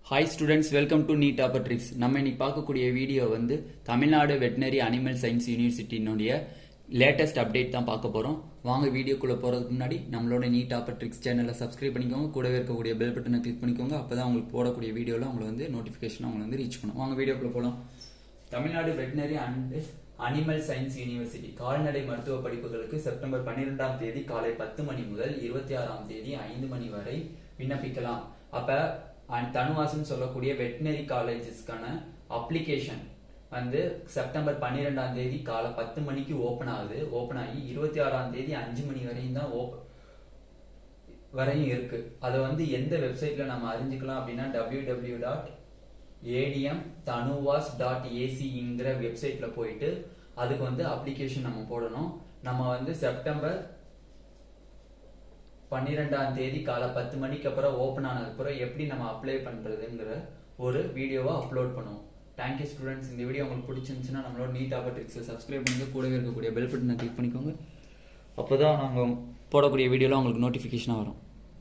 Hi students, welcome to Neet Tricks. நம்ம இன்னைக்கு பார்க்கக்கூடிய வீடியோ வந்து தமிழ்நாடு வெட்டினரி அனிமல் சயின்ஸ் யூனிவர்சிட்டியினுடைய லேட்டஸ்ட் அப்டேட் தான் பார்க்க போறோம். வாங்க வீடியோக்குள்ள போறதுக்கு முன்னாடி நம்மளோட நீட் ட்ரிக்ஸ் சேனலை சப்ஸ்கிரைப் பண்ணிக்கோங்க. கூடவே இருக்கக்கூடிய பெல் பட்டனை கிளிக் பண்ணிக்கோங்க. அப்பதான் உங்களுக்கு போடக்கூடிய வீடியோல உங்களுக்கு வந்து நோட்டிபிகேஷன் உங்களுக்கு வந்து ரீச் பண்ணும். வாங்க வீடியோக்குள்ள போலாம். Tamil Nadu veterinary and animal science university கால்நடை மருத்துவ படிப்புகளுக்கு செப்டம்பர் 12ஆம் தேதி காலை 10 மணி முதல் 26ஆம் தேதி 5 மணி வரை விண்ணப்பிக்கலாம். அப்ப தனுவாஸ்னு சொல்லக்கூடிய வெட்டினரி காலேஜஸ்க்கான அப்ளிகேஷன் வந்து செப்டம்பர் 12ஆம் தேதி காலை 10 மணிக்கு ஓபன் ஆகுது. ஓபன் ஆகி 26ஆம் தேதி 5 மணி வரையும் தான் வரையும் இருக்கு. அதை வந்து எந்த வெப்சைட்ல நம்ம அறிஞ்சுக்கலாம் அப்படின்னா www.admtanuvas.ac வெப்சைட்ல போயிட்டு அதுக்கு வந்து அப்ளிகேஷன் நம்ம போடணும். நம்ம வந்து செப்டம்பர் 12ஆம் தேதி காலை 10 மணிக்கு அப்புறம் ஓபன் ஆனதுக்கு அப்புறம் எப்படி நம்ம அப்ளை பண்றதுங்கிற ஒரு வீடியோவை அப்லோட் பண்ணுவோம். Thank you students. இந்த வீடியோ உங்களுக்கு பிடிச்சிருந்துச்சுன்னா நம்மளோட நீட் ட்ரிக்ஸை சப்ஸ்கிரைப் பண்ணுங்க. கூடவே இருக்கக்கூடிய பெல் பட்டனை கிளிக் பண்ணிக்கோங்க. அப்போதான் நாங்கள் போடக்கூடிய வீடியோலாம் உங்களுக்கு நோட்டிஃபிகேஷனாக வரும்.